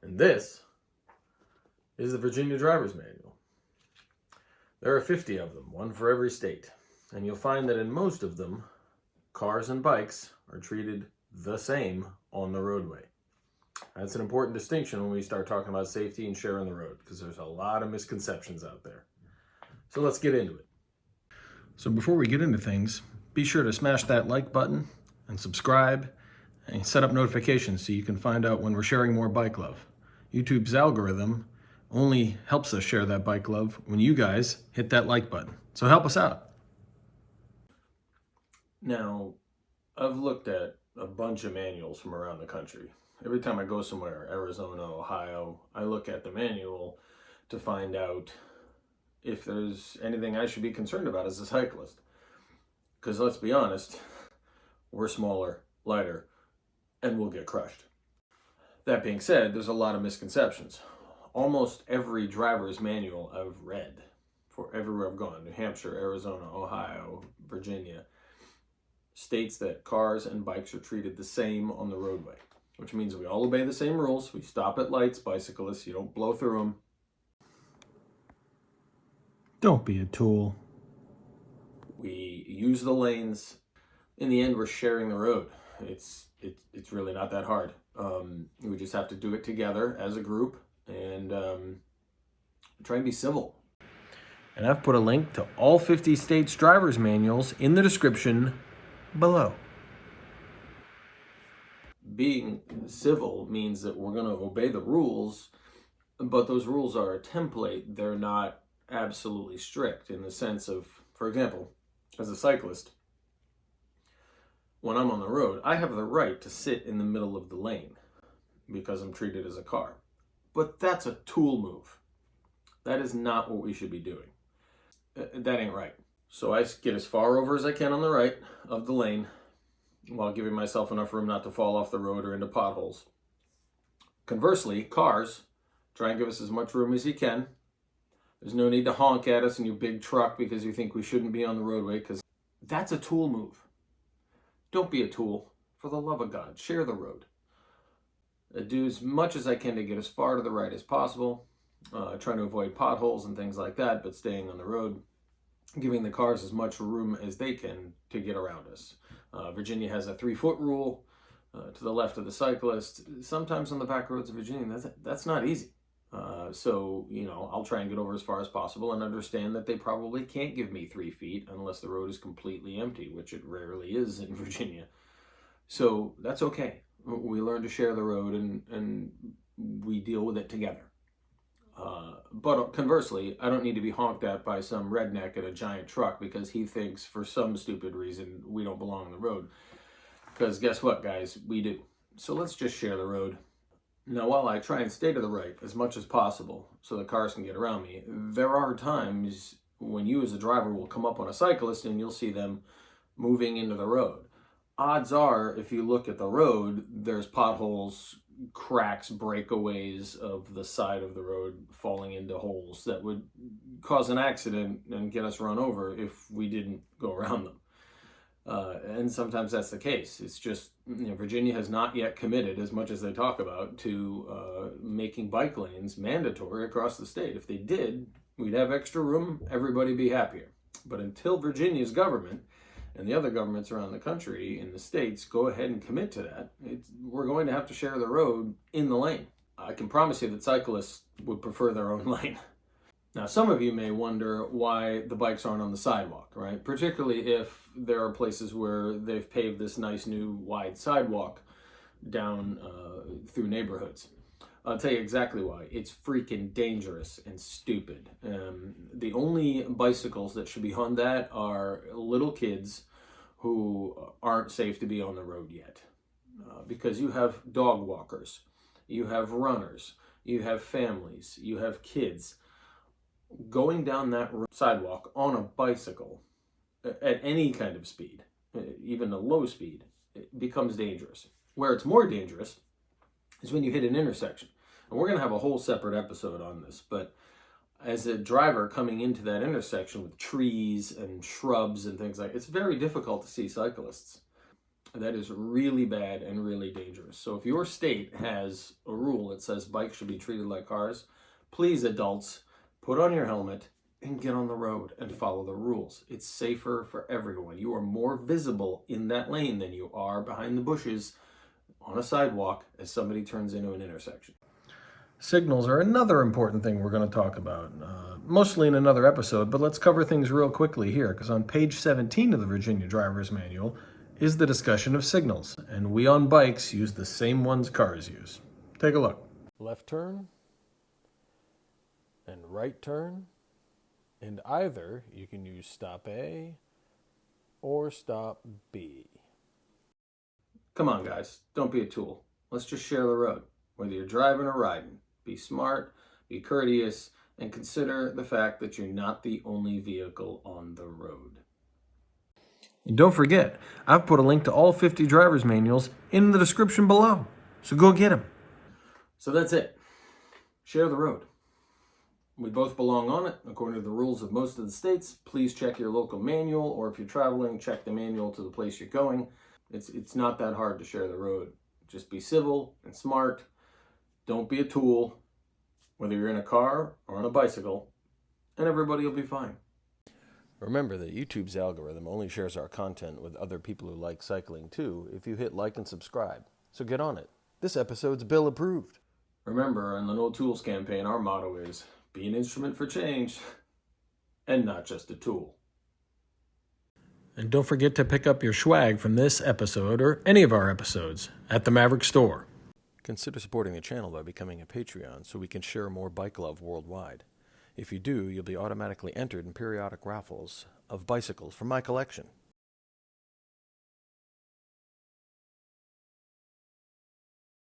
And this is the Virginia Driver's Manual. There are 50 of them, one for every state. And you'll find that in most of them, cars and bikes are treated the same on the roadway. That's an important distinction when we start talking about safety and sharing the road, because there's a lot of misconceptions out there. So let's get into it. So before we get into things, be sure to smash that like button and subscribe and set up notifications so you can find out when we're sharing more bike love. YouTube's algorithm only helps us share that bike love when you guys hit that like button. So help us out. Now, I've looked at a bunch of manuals from around the country. Every time I go somewhere, Arizona, Ohio, I look at the manual to find out if there's anything I should be concerned about as a cyclist. Because let's be honest, we're smaller, lighter, and we'll get crushed. That being said, there's a lot of misconceptions. Almost every driver's manual I've read for everywhere I've gone, New Hampshire, Arizona, Ohio, Virginia, states that cars and bikes are treated the same on the roadway, which means we all obey the same rules. We stop at lights, bicyclists, you don't blow through them. Don't be a tool. We use the lanes. In the end, we're sharing the road. It's really not that hard. We just have to do it together as a group and try and be civil. And I've put a link to all 50 states' driver's manuals in the description below. Being civil means that we're going to obey the rules, but those rules are a template. They're not absolutely strict in the sense of, for example, as a cyclist, when I'm on the road, I have the right to sit in the middle of the lane because I'm treated as a car. But that's a tool move. That is not what we should be doing. That ain't right. So I get as far over as I can on the right of the lane while giving myself enough room not to fall off the road or into potholes. Conversely, cars try and give us as much room as you can. There's no need to honk at us in your big truck because you think we shouldn't be on the roadway, because that's a tool move. Don't be a tool. For the love of God, share the road. I do as much as I can to get as far to the right as possible, trying to avoid potholes and things like that, but staying on the road, giving the cars as much room as they can to get around us. Virginia has a 3-foot rule to the left of the cyclist. Sometimes on the back roads of Virginia, that's not easy. So, I'll try and get over as far as possible and understand that they probably can't give me 3 feet unless the road is completely empty, which it rarely is in Virginia. So that's okay. We learn to share the road and we deal with it together. But conversely, I don't need to be honked at by some redneck in a giant truck because he thinks for some stupid reason we don't belong on the road. Because guess what, guys? We do. So let's just share the road. Now, while I try and stay to the right as much as possible so the cars can get around me, there are times when you as a driver will come up on a cyclist and you'll see them moving into the road. Odds are, if you look at the road, there's potholes, cracks, breakaways of the side of the road falling into holes that would cause an accident and get us run over if we didn't go around them. And sometimes that's the case. It's just, Virginia has not yet committed, as much as they talk about, to making bike lanes mandatory across the state. If they did, we'd have extra room, everybody'd be happier. But until Virginia's government and the other governments around the country in the states go ahead and commit to that, we're going to have to share the road in the lane. I can promise you that cyclists would prefer their own lane. Now, some of you may wonder why the bikes aren't on the sidewalk, right? Particularly if there are places where they've paved this nice new wide sidewalk down through neighborhoods. I'll tell you exactly why. It's freaking dangerous and stupid. The only bicycles that should be on that are little kids who aren't safe to be on the road yet. Because you have dog walkers, you have runners, you have families, you have kids. Going down that sidewalk on a bicycle at any kind of speed, even a low speed, it becomes dangerous. Where it's more dangerous is when you hit an intersection. And we're going to have a whole separate episode on this, but as a driver coming into that intersection with trees and shrubs and things like, it's very difficult to see cyclists. That is really bad and really dangerous. So if your state has a rule that says bikes should be treated like cars, please, adults, put on your helmet and get on the road and follow the rules. It's safer for everyone. You are more visible in that lane than you are behind the bushes on a sidewalk as somebody turns into an intersection. Signals are another important thing we're going to talk about, mostly in another episode, but let's cover things real quickly here, because on page 17 of the Virginia Driver's Manual is the discussion of signals, and we on bikes use the same ones cars use. Take a look. Left turn and right turn, and either you can use stop A or stop B. Come on, guys, don't be a tool. Let's just share the road, whether you're driving or riding. Be smart, be courteous, and consider the fact that you're not the only vehicle on the road. And don't forget, I've put a link to all 50 driver's manuals in the description below, so go get them. So that's it. Share the road. We both belong on it, according to the rules of most of the states. Please check your local manual, or if you're traveling, check the manual to the place you're going. It's not that hard to share the road. Just be civil and smart. Don't be a tool, whether you're in a car or on a bicycle, and everybody will be fine. Remember that YouTube's algorithm only shares our content with other people who like cycling too if you hit like and subscribe. So get on it. This episode's bill approved. Remember, on the No Tools campaign, our motto is, be an instrument for change, and not just a tool. And don't forget to pick up your SCHWAG from this episode or any of our episodes at the Maverick Store. Consider supporting the channel by becoming a Patreon so we can share more bike love worldwide. If you do, you'll be automatically entered in periodic raffles of bicycles from my collection.